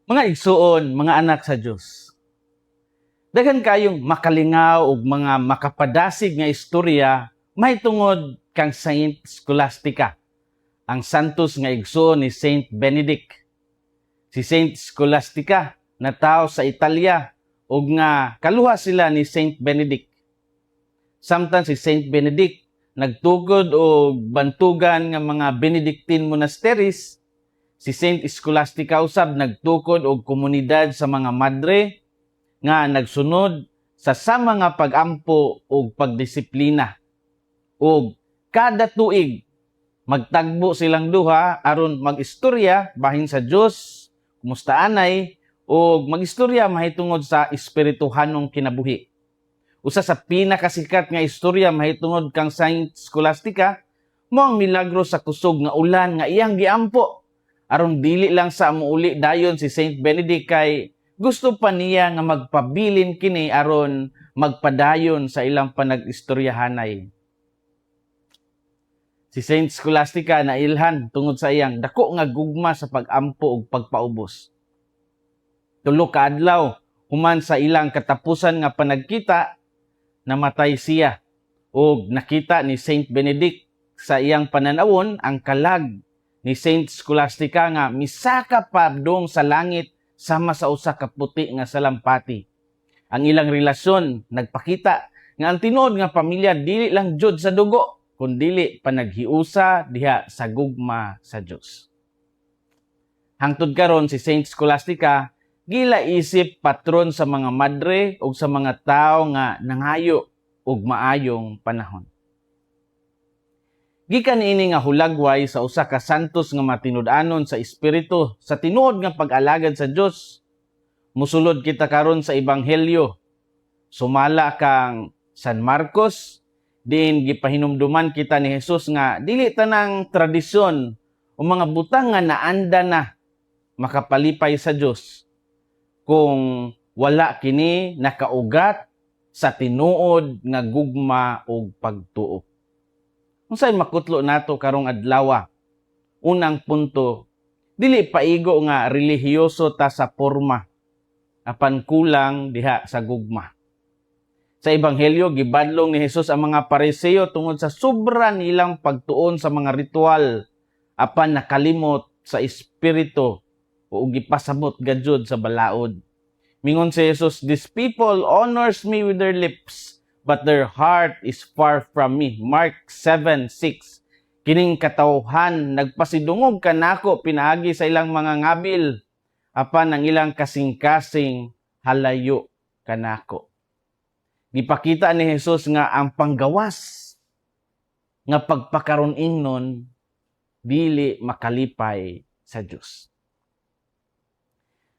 Mga igsuon, mga anak sa Dios. Daghan kayong makalingaw og mga makapadasig nga istorya mahitungod kang Saint Scholastica, ang santos nga igsuon ni Saint Benedict. Si Saint Scholastica natawo sa Italya ug nga kaluha sila ni Saint Benedict. Samtang si Saint Benedict nagtukod og bantugan nga mga Benedictine monasteries, si Saint Scholastica usab nagtukod og komunidad sa mga madre nga nagsunod sa sama nga pagampo og pagdisiplina. Og kada tuig magtagbo silang duha aron magistorya bahin sa Dios, kumusta anay, og magistorya mahitungod sa espirituhanong kinabuhi. Usa sa pinakasikat nga istorya mahitungod kang Saint Scholastica mao ang milagro sa kusog nga ulan nga iyang giampo aron dili lang sa muuli dayon si Saint Benedict kay gusto pa niya nga magpabilin kini aron magpadayon sa ilang panag-istoryahanay. Si Saint Scholastica nailhan tungod sa iyang dako nga gugma sa pag-ampo ug pagpaubos. Tulo ka adlaw human sa ilang katapusan nga panagkita, namatay siya ug nakita ni Saint Benedict sa iyang pananawon ang kalag ni Saint Scholastica nga misaka pa dong sa langit sama sa usa ka puti nga salampati. Ang ilang relasyon nagpakita nga ang tinuod nga pamilya dili lang jud sa dugo kundi panaghiusa diha sa gugma sa Dios. Hangtod karon si Saint Scholastica gila isip patron sa mga madre ug sa mga tawo nga nangayo og maayong panahon. Gikan ini nga hulagway sa usa ka santos nga matinud-anon sa espiritu sa tinuod nga pag-alagad sa Dios. Musulod kita karon sa ebanghelyo. Sumala kang San Marcos, din gipahinumduman kita ni Jesus nga dili tanang tradisyon o mga butang nga naanda na makapalipay sa Dios kung wala kini nakaugat sa tinuod nga gugma ug pagtuo. Unsay makutlo nato karong adlaw? Unang punto, dili paigo nga relihiyoso ta sa porma apan kulang diha sa gugma. Sa ebanghelyo gibadlong ni Jesus ang mga Pariseo tungod sa sobra nilang pagtuon sa mga ritual apan nakalimot sa espiritu o gipasabot gayud sa balaod. Mingon si Jesus, "These people honors me with their lips, but their heart is far from me." Mark 7:6. Kining katawhan nagpasidungog kanako pinaagi sa ilang mga ngabil, apan ang ilang kasing-kasing halayo kanako. Gipakita ni Jesus nga ang panggawas nga pagpakaron ingnon dili makalipay sa Dios.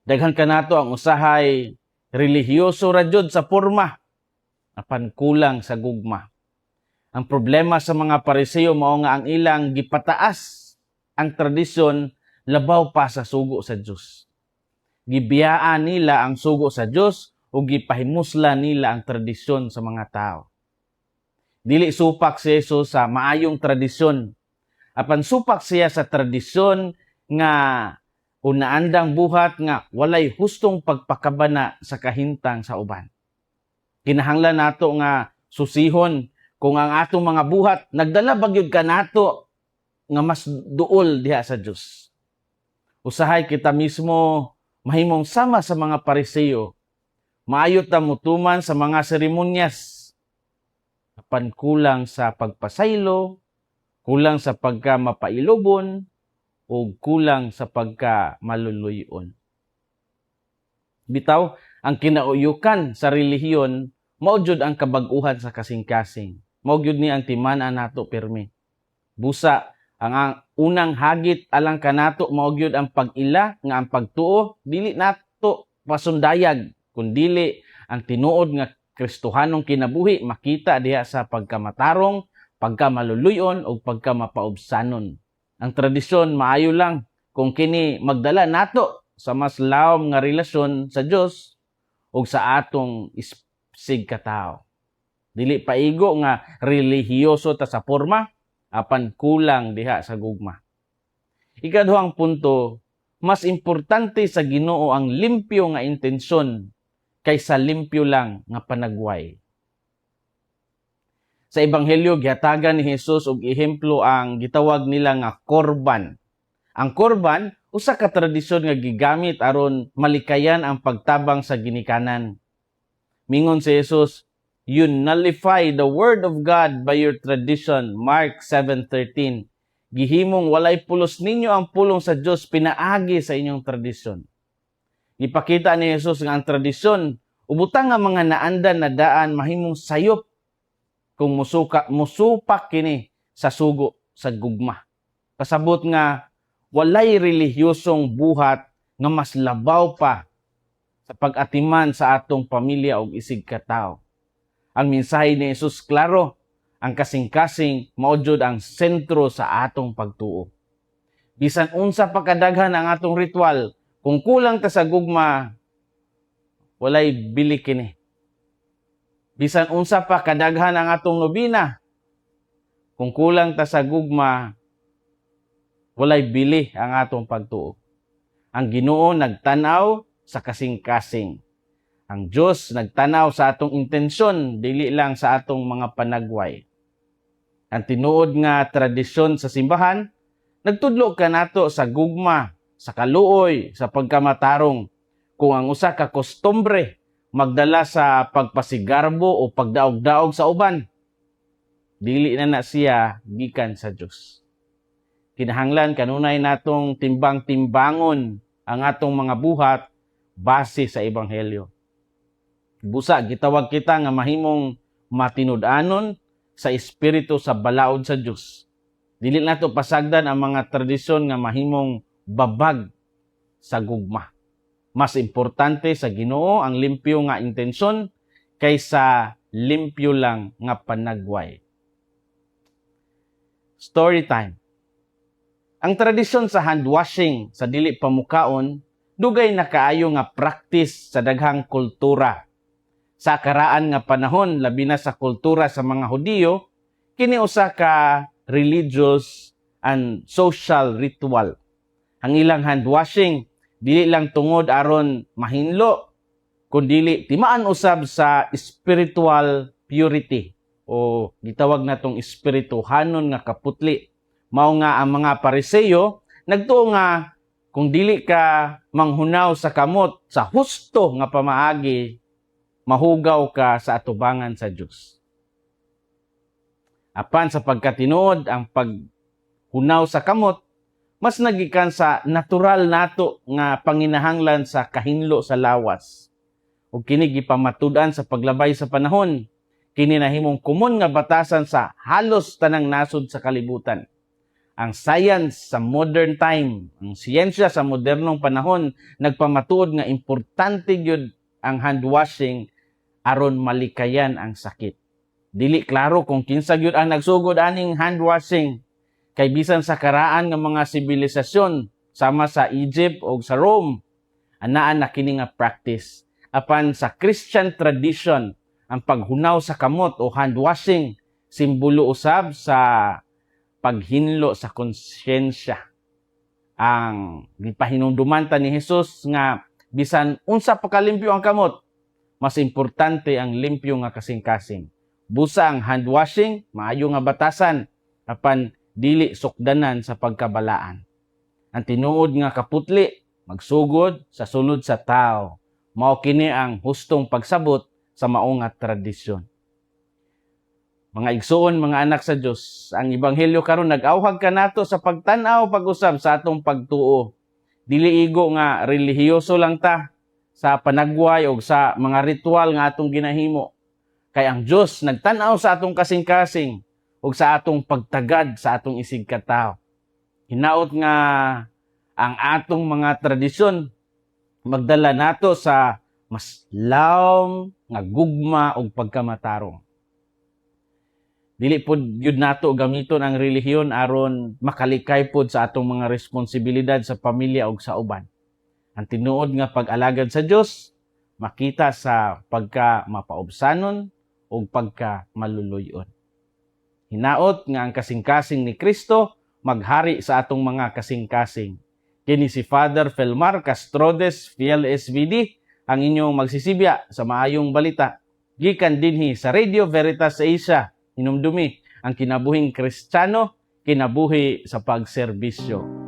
Daghan kanato ang usahay relihiyoso ra jud sa porma apan kulang sa gugma. Ang problema sa mga Pariseo mao nga ang ilang gipataas ang tradisyon labaw pa sa sugo sa Dios. Gibiyaan nila ang sugo sa Dios o gipahimusla nila ang tradisyon sa mga tao. Dili supak si Jesus sa maayong tradisyon, apan supak siya sa tradisyon nga unaandang buhat nga walay hustong pagpakabana sa kahintang sa uban. Kinahanglan nato nga susihon kung ang atong mga buhat nagdala bagyod kanato nga mas duol diha sa Dios. Usahay kita mismo mahimong sama sa mga Pariseo. Maayo ta mutuman sa mga seremonyas. Apan kulang sa pagpasaylo, kulang sa pagka mapailobon, o kulang sa pagka maluluyon. Bitaw, ang kinauyukan sa relihiyon, maujud ang kabag-uhan sa kasing-kasing. Maujud ni ang timana nato pirmi. Busa, ang unang hagit alang kanato maujud ang pag-ila nga ang pagtuo, dili nato pasundayag, kundili ang tinuod nga Kristohanong kinabuhi makita diha sa pagkamatarong, pagkamaluluyon o pagkamapaubsanon. Ang tradisyon maayo lang kung kini magdala nato sa mas lawom nga relasyon sa Dios ug sa atong isig katao. Dili paigo nga relihiyoso ta sa porma apan kulang diha sa gugma. Ikaduhang punto, mas importante sa Ginoo ang limpyo nga intensyon kaysa limpyo lang nga panagway. Sa Ebanghelyo, gihatagan ni Jesus og ehemplo ang gitawag nila nga korban. Ang korban, usa ka tradisyon nga gigamit aron malikayan ang pagtabang sa ginikanan. Mingon si Jesus, "You nullify the word of God by your tradition." Mark 7:13. Gihimong walay pulos ninyo ang pulong sa Dios pinaagi sa inyong tradisyon. Ipakita ni Jesus nga ang tradisyon, ubutang nga mga naandan na daan mahimong sayop kung musupak kini sa sugo sa gugma. Kasabot nga walay relihiyosong buhat nga mas labaw pa sa pag-atiman sa atong pamilya o isig katao. Ang mensahe ni Jesus klaro, ang kasing-kasing maudjod ang sentro sa atong pagtuo. Bisan unsa pa kadaghan ang atong ritual, kung kulang ta sa gugma, walay bili kini. Bisan unsa pa kadaghan ang atong nobina, kung kulang ta sa gugma, walay bili ang atong pagtuo. Ang Ginoo nagtanaw sa kasing-kasing. Ang Diyos nagtanaw sa atong intensyon, dili lang sa atong mga panagway. Ang tinuod nga tradisyon sa simbahan, nagtudlo ka nato sa gugma, sa kaluoy, sa pagkamatarong. Kung ang usa ka kostumbre magdala sa pagpasigarbo o pagdaog-daog sa uban, dili na siya gikan sa Dios. Kinahanglan kanunay natong timbang-timbangon ang atong mga buhat base sa Ebanghelyo. Busa, gitawag kita nga mahimong matinud-anon sa espiritu sa balaod sa Dios. Dili nato pasagdan ang mga tradisyon nga mahimong babag sa gugma. Mas importante sa Ginoo ang limpyo nga intensyon kaysa limpyo lang nga panagway. Story time. Ang tradisyon sa hand washing sa dili pamukaon dugay na kaayo nga practice sa daghang kultura. Sa karaan nga panahon, labi na sa kultura sa mga Hudiyo, kini usa ka religious and social ritual. Ang ilang hand washing dili lang tungod aron mahinlo, kundi timaan usab sa spiritual purity o gitawag natong espirituhanon nga kaputli. Mao nga ang mga Pariseo nagtuo nga kung dili ka manghunaw sa kamot sa husto nga pamaagi, mahugaw ka sa atubangan sa Dios. Apan sa pagkatinuod ang paghunaw sa kamot, mas nagikan sa natural nato nga panginahanglan sa kahinlo sa lawas. Ug kini gipamatud-an sa paglabay sa panahon, kini nahimong kumon nga batasan sa halos tanang nasod sa kalibutan. Ang science sa modern time, ang siyensya sa modernong panahon, nagpamatuod nga importante gyud ang hand washing aron malikayan ang sakit. Dili klaro kung kinsa gyud ang nagsugod aning hand washing, kay bisan sa karaan nga mga sibilisasyon sama sa Egypt o sa Rome, anaan na kini nga practice. Apan sa Christian tradition, ang paghunaw sa kamot o hand washing simbolo usab sa paghinlo sa konsyensya. Ang gipahinumduman ta ni Jesus nga bisan unsa pa kalimpyo ang kamot, mas importante ang limpyo nga kasing-kasing. Busa ang hand washing, maayo nga batasan, apan dili sukdanan sa pagkabalaan. Ang tinuod nga kaputli, magsugod sa sulod sa tao. Mao kini ang hustong pagsabot sa mao nga tradisyon. Mga igsoon, mga anak sa Dios, ang Ebanghelyo karon nag-awhag kanato sa pagtan-aw pag-usab sa atong pagtuo. Dili igo nga relihiyoso lang ta sa panagway o sa mga ritual nga atong ginahimo. Kay ang Dios nagtan-aw sa atong kasing-kasing o sa atong pagtagad sa atong isig katao. Hinaot nga ang atong mga tradisyon magdala nato sa mas lawom nga gugma o pagkamatarong. Dili pod yun nato gamiton ang relihiyon aron makalikay pod sa atong mga responsibilidad sa pamilya o sa uban. Ang tinuod nga pag-alagad sa Dios makita sa pagka mapaubsanon o pagka maluluyon. Hinaot nga ang kasing-kasing ni Kristo maghari sa atong mga kasing-kasing. Kini si Father Felmar Castrodes, PLSVD, ang inyong magsisibya sa maayong balita. Gikan dinhi sa Radio Veritas Asia, hinumdumi ang kinabuhing Kristiyano, kinabuhi sa pagserbisyo.